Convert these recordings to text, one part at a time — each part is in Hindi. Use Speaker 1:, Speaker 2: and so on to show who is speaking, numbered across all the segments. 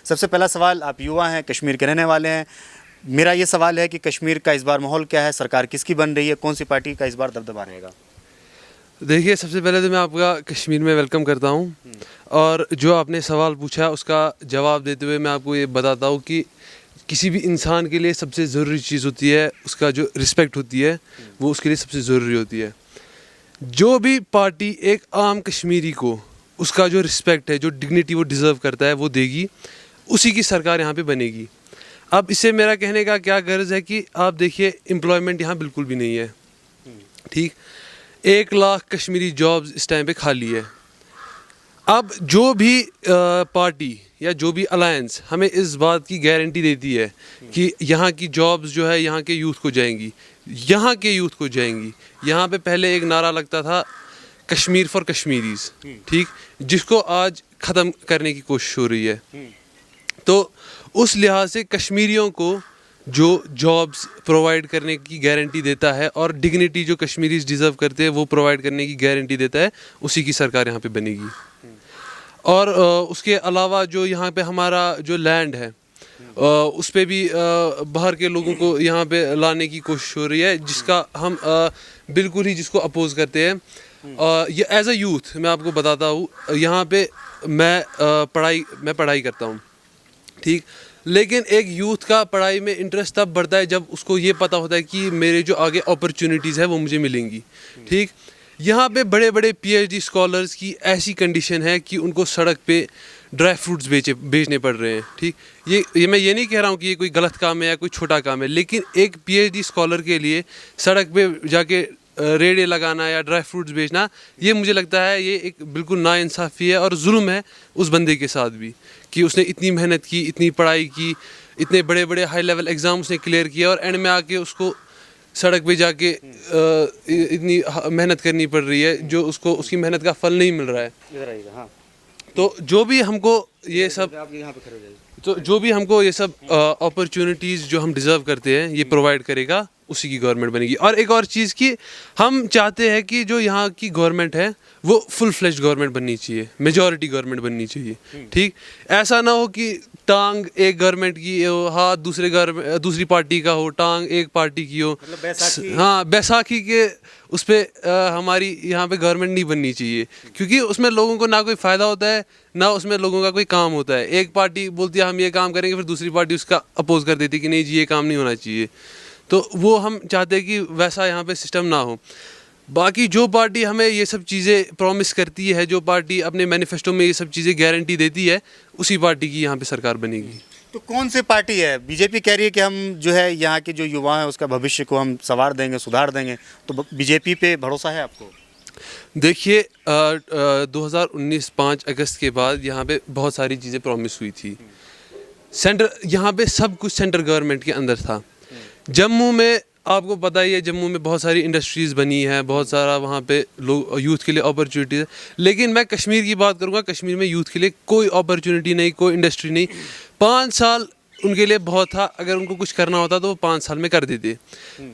Speaker 1: सबसे पहला सवाल, आप युवा हैं, कश्मीर के रहने वाले हैं, मेरा ये सवाल है कि कश्मीर का इस बार माहौल क्या है, सरकार किसकी बन रही है, कौन सी पार्टी का इस बार दबदबा रहेगा?
Speaker 2: देखिए, सबसे पहले तो मैं आपका कश्मीर में वेलकम करता हूँ और जो आपने सवाल पूछा उसका जवाब देते हुए मैं आपको ये बताता हूँ कि किसी भी इंसान के लिए सबसे ज़रूरी चीज़ होती है उसका जो रिस्पेक्ट होती है, वो उसके लिए सबसे ज़रूरी होती है। जो भी पार्टी एक आम कश्मीरी को उसका जो रिस्पेक्ट है, जो डिग्निटी वो डिज़र्व करता है, वो देगी, उसी की सरकार यहाँ पे बनेगी। अब इससे मेरा कहने का क्या गर्ज है कि आप देखिए, एम्प्लॉयमेंट यहाँ बिल्कुल भी नहीं है, ठीक। 1 लाख कश्मीरी जॉब्स इस टाइम पे खाली है। अब जो भी पार्टी या जो भी अलायंस हमें इस बात की गारंटी देती है कि यहाँ की जॉब्स जो है यहाँ के यूथ को जाएंगी, यहाँ के यूथ को जाएंगी। यहाँ पे पहले एक नारा लगता था कश्मीर फॉर कश्मीरीज, ठीक, जिसको आज ख़त्म करने की कोशिश हो रही है। तो उस लिहाज से कश्मीरियों को जो जॉब्स प्रोवाइड करने की गारंटी देता है और डिग्निटी जो कश्मीरीज डिज़र्व करते हैं वो प्रोवाइड करने की गारंटी देता है, उसी की सरकार यहाँ पे बनेगी। और उसके अलावा जो यहाँ पे हमारा जो लैंड है उस पे भी बाहर के लोगों को यहाँ पे लाने की कोशिश हो रही है, जिसका हम बिल्कुल ही जिसको अपोज करते हैं। ये एज अ यूथ मैं आपको बताता हूँ, यहाँ पे मैं पढ़ाई करता हूँ, ठीक, लेकिन एक यूथ का पढ़ाई में इंटरेस्ट तब बढ़ता है जब उसको ये पता होता है कि मेरे जो आगे अपॉर्चुनिटीज़ है वो मुझे मिलेंगी, ठीक। यहाँ पे बड़े बड़े PhD स्कॉलर्स की ऐसी कंडीशन है कि उनको सड़क पे ड्राई फ्रूट्स बेचने पड़ रहे हैं, ठीक। ये मैं ये नहीं कह रहा हूँ कि ये कोई गलत काम है या कोई छोटा काम है, लेकिन एक PhD स्कॉलर के लिए सड़क पे जाके रेड़े लगाना या ड्राई फ्रूट्स बेचना, ये मुझे लगता है ये एक बिल्कुल नाइंसाफ़ी है और जुल्म है उस बंदे के साथ भी, कि उसने इतनी मेहनत की, इतनी पढ़ाई की, इतने बड़े बड़े हाई लेवल एग्ज़ाम उसने क्लियर किया और एंड में आके उसको सड़क पे जाके इतनी मेहनत करनी पड़ रही है जो उसको उसकी मेहनत का फल नहीं मिल रहा है।
Speaker 1: हाँ।
Speaker 2: तो जो भी हमको ये सब अपॉर्चुनिटीज़ जो हम डिज़र्व करते हैं ये प्रोवाइड करेगा, उसी की गवर्नमेंट बनेगी। और एक और चीज़ की हम चाहते हैं कि जो यहाँ की गवर्नमेंट है वो फुल फ्लेश्ड गवर्नमेंट बननी चाहिए, मेजॉरिटी गवर्नमेंट बननी चाहिए, ठीक। ऐसा ना हो कि टांग एक गवर्नमेंट की हो, हाथ दूसरी पार्टी का हो, टांग एक पार्टी की हो,
Speaker 1: मतलब
Speaker 2: हाँ, बैसाखी के उस पर हमारी यहाँ पे गवर्नमेंट नहीं बननी चाहिए, क्योंकि उसमें लोगों को ना कोई फ़ायदा होता है ना उसमें लोगों का कोई काम होता है। एक पार्टी बोलती है हम ये काम करेंगे, फिर दूसरी पार्टी उसका अपोज कर देती है कि नहीं जी ये काम नहीं होना चाहिए। तो वो हम चाहते हैं कि वैसा यहाँ पे सिस्टम ना हो। बाकी जो पार्टी हमें ये सब चीज़ें प्रॉमिस करती है, जो पार्टी अपने मैनिफेस्टो में ये सब चीज़ें गारंटी देती है, उसी पार्टी की यहाँ पे सरकार बनेगी।
Speaker 1: तो कौन सी पार्टी है? बीजेपी कह रही है कि हम जो है यहाँ के जो युवा हैं उसका भविष्य को हम संवार देंगे, सुधार देंगे, तो बीजेपी पे भरोसा है आपको?
Speaker 2: देखिए, 2019 5 अगस्त के बाद यहाँ पे बहुत सारी चीज़ें प्रॉमिस हुई थी। यहाँ पे सब कुछ सेंट्रल गवर्नमेंट के अंदर था। जम्मू में आपको पता ही है, जम्मू में बहुत सारी इंडस्ट्रीज़ बनी है, बहुत सारा वहाँ पे लोग यूथ के लिए अपॉर्चुनिटीज़ है। लेकिन मैं कश्मीर की बात करूँगा, कश्मीर में यूथ के लिए कोई अपॉर्चुनिटी नहीं, कोई इंडस्ट्री नहीं। 5 साल उनके लिए बहुत था, अगर उनको कुछ करना होता तो वो 5 साल में कर देते,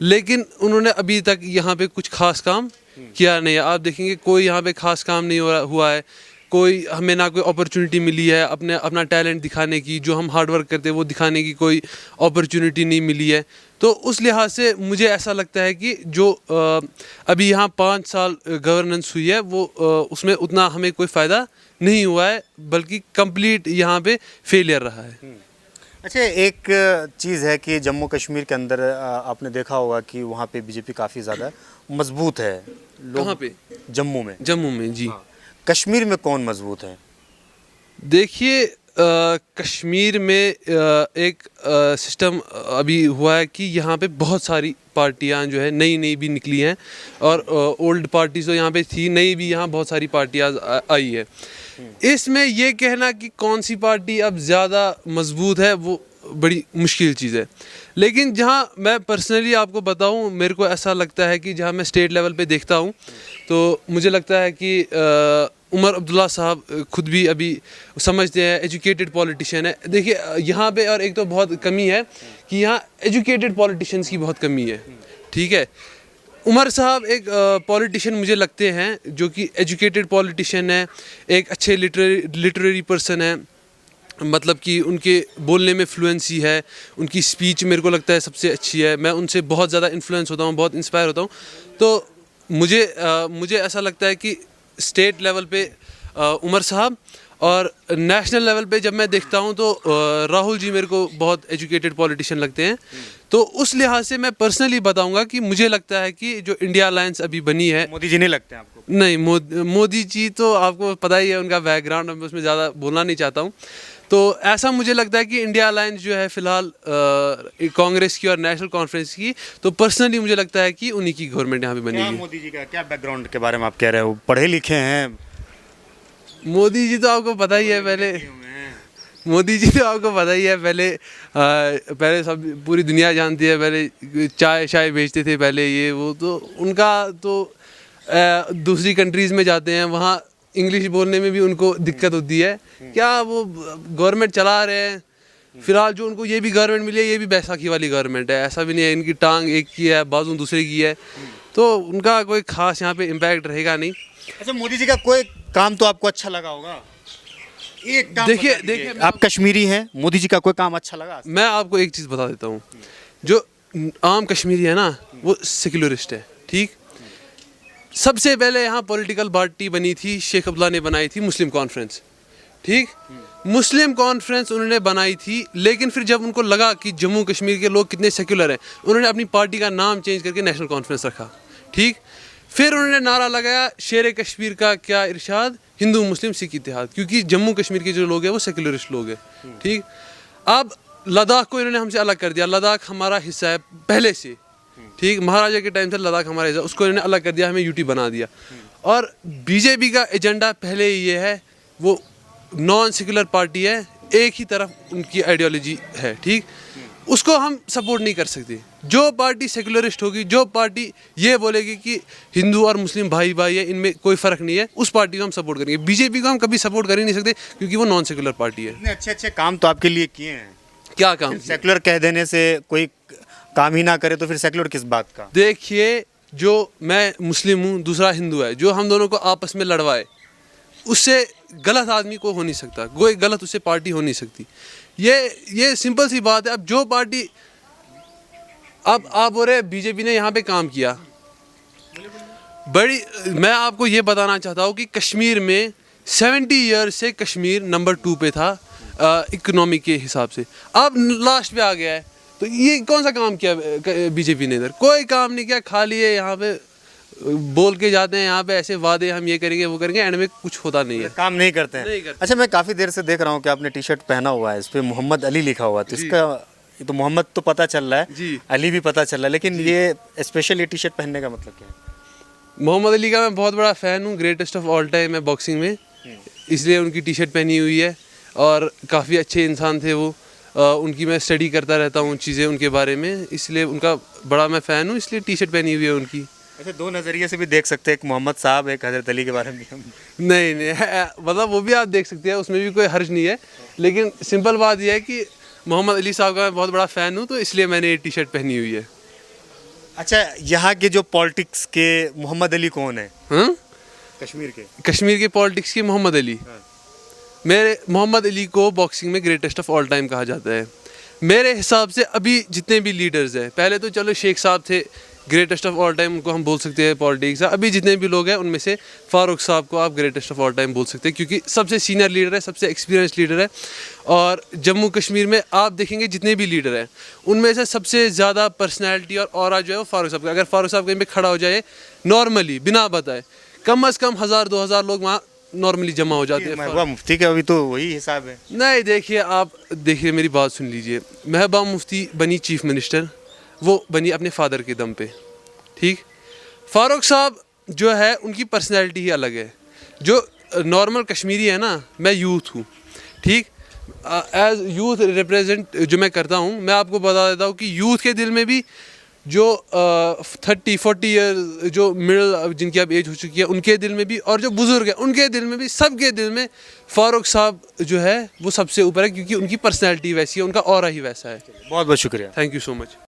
Speaker 2: लेकिन उन्होंने अभी तक यहाँ पे कुछ खास काम किया नहीं है। आप देखेंगे कोई यहाँ पे खास काम नहीं हुआ है, कोई हमें ना कोई अपॉर्चुनिटी मिली है अपना टैलेंट दिखाने की, जो हम हार्ड वर्क करते हैं वो दिखाने की कोई अपॉर्चुनिटी नहीं मिली है। तो उस लिहाज से मुझे ऐसा लगता है कि जो अभी यहाँ 5 साल गवर्नेंस हुई है वो उसमें उतना हमें कोई फ़ायदा नहीं हुआ है, बल्कि कंप्लीट यहाँ पे फेलियर रहा है।
Speaker 1: अच्छा, एक चीज़ है कि जम्मू कश्मीर के अंदर आपने देखा होगा कि वहाँ पे बीजेपी काफ़ी ज़्यादा मजबूत है।
Speaker 2: कहाँ पे?
Speaker 1: जम्मू में।
Speaker 2: जम्मू में, जी।
Speaker 1: हाँ। कश्मीर में कौन मजबूत है?
Speaker 2: देखिए, कश्मीर में एक सिस्टम अभी हुआ है कि यहाँ पे बहुत सारी पार्टियाँ जो है नई भी निकली हैं, और ओल्ड पार्टीज तो यहाँ पे थी, नई भी यहाँ बहुत सारी पार्टियाँ आई है। इसमें ये कहना कि कौन सी पार्टी अब ज़्यादा मजबूत है वो बड़ी मुश्किल चीज़ है। लेकिन जहाँ मैं पर्सनली आपको बताऊँ, मेरे को ऐसा लगता है कि जहाँ मैं स्टेट लेवल पे देखता हूँ तो मुझे लगता है कि उमर अब्दुल्ला साहब खुद भी अभी समझते हैं, एजुकेटेड पॉलिटिशियन है। देखिए यहाँ पे और एक तो बहुत कमी है कि यहाँ एजुकेटेड पॉलिटिशियंस की बहुत कमी है, ठीक है। उमर साहब एक पॉलिटिशियन मुझे लगते हैं जो कि एजुकेटेड पॉलिटिशियन है, एक अच्छे लिटरेरी पर्सन है, मतलब कि उनके बोलने में फ्लुएंसी है, उनकी स्पीच मेरे को लगता है सबसे अच्छी है। मैं उनसे बहुत ज़्यादा इन्फ्लुएंस होता हूँ, बहुत इंस्पायर होता हूँ। तो मुझे ऐसा लगता है कि स्टेट लेवल पे उमर साहब, और नेशनल लेवल पे जब मैं देखता हूँ तो राहुल जी मेरे को बहुत एजुकेटेड पॉलिटिशियन लगते हैं। तो उस लिहाज से मैं पर्सनली बताऊंगा कि मुझे लगता है कि जो इंडिया अलायंस अभी बनी है,
Speaker 1: मोदी जी नहीं लगते हैं आपको?
Speaker 2: नहीं, मोदी जी तो आपको पता ही है उनका बैकग्राउंड, मैं उसमें ज़्यादा बोलना नहीं चाहता हूँ। तो ऐसा मुझे लगता है कि इंडिया अलायंस जो है फ़िलहाल कांग्रेस की और नेशनल कॉन्फ्रेंस की, तो पर्सनली मुझे लगता है कि उन्हीं की गवर्नमेंट यहाँ पे
Speaker 1: क्या
Speaker 2: बनेगी।
Speaker 1: मोदी जी का क्या बैकग्राउंड के बारे में आप कह रहे हो? पढ़े लिखे हैं?
Speaker 2: मोदी जी तो आपको पता ही है, मोदी जी तो आपको पता ही है, पहले सब पूरी दुनिया जानती है, पहले चाय बेचते थे पहले, ये वो। तो उनका तो दूसरी कंट्रीज़ में जाते हैं, वहाँ इंग्लिश बोलने में भी उनको दिक्कत होती है। क्या वो गवर्नमेंट चला रहे हैं फिलहाल, जो उनको ये भी गवर्नमेंट मिली है, ये भी बैसाखी वाली गवर्नमेंट है। ऐसा भी नहीं है इनकी टांग एक की है बाजू दूसरे की है, तो उनका कोई ख़ास यहाँ पे इम्पैक्ट रहेगा नहीं।
Speaker 1: अच्छा, मोदी जी का कोई काम तो आपको अच्छा लगा होगा? एक काम
Speaker 2: देखिए
Speaker 1: बता दीजिए।
Speaker 2: देखिए,
Speaker 1: आप कश्मीरी हैं, मोदी जी का कोई काम अच्छा लगा?
Speaker 2: मैं आपको एक चीज़ बता देता हूँ, जो आम कश्मीरी है ना, वो सेक्युलरिस्ट है, ठीक। सबसे पहले यहाँ पॉलिटिकल पार्टी बनी थी, शेख अब्दुल्ला ने बनाई थी, मुस्लिम कॉन्फ्रेंस, ठीक। मुस्लिम कॉन्फ्रेंस उन्होंने बनाई थी, लेकिन फिर जब उनको लगा कि जम्मू कश्मीर के लोग कितने सेक्युलर हैं, उन्होंने अपनी पार्टी का नाम चेंज करके नेशनल कॉन्फ्रेंस रखा, ठीक। फिर उन्होंने नारा लगाया, शेर कश्मीर का क्या इरशाद, हिंदू मुस्लिम सिख इत्तेहाद, क्योंकि जम्मू कश्मीर के जो लोग हैं वो सेक्युलरिस्ट लोग हैं, ठीक। अब लद्दाख को इन्होंने हमसे अलग कर दिया, लद्दाख हमारा हिस्सा है पहले से, ठीक। महाराजा के टाइम से लद्दाख हमारा हिस्सा, उसको इन्होंने अलग कर दिया, हमें यूटी बना दिया। और बीजेपी का एजेंडा पहले ही ये है, वो नॉन सेक्युलर पार्टी है, एक ही तरफ उनकी आइडियोलॉजी है, ठीक। उसको हम सपोर्ट नहीं कर सकते। जो पार्टी सेक्युलरिस्ट होगी, जो पार्टी ये बोलेगी कि हिंदू और मुस्लिम भाई भाई है, इनमें कोई फ़र्क नहीं है, उस पार्टी को हम सपोर्ट करेंगे। बीजेपी को हम कभी सपोर्ट कर ही नहीं सकते, क्योंकि वो नॉन सेक्युलर पार्टी है।
Speaker 1: इतने अच्छे अच्छे काम तो आपके लिए किए हैं,
Speaker 2: क्या काम?
Speaker 1: सेक्युलर कह देने से कोई काम ही ना करे तो फिर सेक्युलर किस बात का?
Speaker 2: देखिए, जो मैं मुस्लिम हूँ, दूसरा हिंदू है, जो हम दोनों को आपस में लड़वाए, उससे गलत आदमी को हो नहीं सकता, कोई गलत उससे पार्टी हो नहीं सकती। ये सिंपल सी बात है। अब जो पार्टी, अब आप बोल रहे बीजेपी ने यहाँ पे काम किया, मैं आपको ये बताना चाहता हूँ कि कश्मीर में 70 ईयर्स से कश्मीर नंबर 2 पे था इकोनॉमी के हिसाब से, अब लास्ट पे आ गया है। तो ये कौन सा काम किया बीजेपी ने? इधर कोई काम नहीं किया, खाली है यहाँ पे बोल के जाते हैं, यहाँ पे ऐसे वादे हम ये करेंगे वो करेंगे, एंड में कुछ होता नहीं है,
Speaker 1: काम नहीं करते हैं।
Speaker 2: नहीं करते।
Speaker 1: अच्छा, मैं काफ़ी देर से देख रहा हूँ कि आपने टी शर्ट पहना हुआ है, इस पर मोहम्मद अली लिखा हुआ है, तो इसका ये तो मोहम्मद तो पता चल रहा है
Speaker 2: जी,
Speaker 1: अली भी पता चल रहा है, लेकिन ये स्पेशल ये टी शर्ट पहनने का मतलब क्या है?
Speaker 2: मोहम्मद अली का मैं बहुत बड़ा फ़ैन हूँ, ग्रेटेस्ट ऑफ ऑल टाइम है बॉक्सिंग में, इसलिए उनकी टी शर्ट पहनी हुई है। और काफ़ी अच्छे इंसान थे वो, उनकी मैं स्टडी करता रहता हूँ चीज़ें उनके बारे में, इसलिए उनका बड़ा मैं फ़ैन हूँ, इसलिए टी शर्ट पहनी हुई है उनकी।
Speaker 1: अच्छा, दो नज़रिए से भी देख सकते हैं, एक मोहम्मद साहब, एक हज़रत अली के बारे में भी हम।
Speaker 2: नहीं मतलब वो भी आप देख सकते हैं, उसमें भी कोई हर्ज नहीं है, लेकिन सिंपल बात यह है कि मोहम्मद अली साहब का मैं बहुत बड़ा फ़ैन हूँ, तो इसलिए मैंने ये टी शर्ट पहनी हुई है।
Speaker 1: अच्छा, यहाँ के जो पॉलिटिक्स के मोहम्मद अली कौन है?
Speaker 2: हाँ,
Speaker 1: कश्मीर के
Speaker 2: पॉलिटिक्स के मोहम्मद अली, मेरे मोहम्मद अली को बॉक्सिंग में ग्रेटेस्ट ऑफ ऑल टाइम कहा जाता है। मेरे हिसाब से अभी जितने भी लीडर्स हैं, पहले तो चलो शेख साहब थे ग्रेटेस्ट ऑफ ऑल टाइम, उनको हम बोल सकते हैं पॉलिटिक्स। अभी जितने भी लोग हैं उनमें से फारूक साहब को आप ग्रेटेस्ट ऑफ ऑल टाइम बोल सकते हैं, क्योंकि सबसे सीनियर लीडर है, सबसे एक्सपीरियंस लीडर है। और जम्मू कश्मीर में आप देखेंगे जितने भी लीडर हैं, उनमें से सबसे ज़्यादा पर्सनैलिटी और ऑरा जो है वो फारूक साहब का। अगर फारूक साहब कहीं पे खड़ा हो जाए नॉर्मली बिना बताए, कम अज़ कम 1000-2000 लोग वहाँ नॉर्मली जमा हो जाते हैं।
Speaker 1: महबूबा मुफ्ती का अभी तो वही हिसाब है।
Speaker 2: नहीं, देखिए आप देखिए, मेरी बात सुन लीजिए। महबूबा मुफ्ती बनी चीफ मिनिस्टर, वो बनी अपने फादर के दम पे, ठीक। फारूक साहब जो है उनकी पर्सनैलिटी ही अलग है। जो नॉर्मल कश्मीरी है ना, मैं यूथ हूँ, ठीक। एज यूथ रिप्रेजेंट जो मैं करता हूँ, मैं आपको बता देता हूँ कि यूथ के दिल में भी जो 30-40 ईयर जो मिडिल जिनकी अब एज हो चुकी है उनके दिल में भी, और जो बुज़ुर्ग है उनके दिल में भी, सबके दिल में फारूक साहब जो है वो सबसे ऊपर है, क्योंकि उनकी पर्सनैलिटी वैसी है, उनका ऑरा ही वैसा है।
Speaker 1: बहुत बहुत शुक्रिया।
Speaker 2: Thank you so much.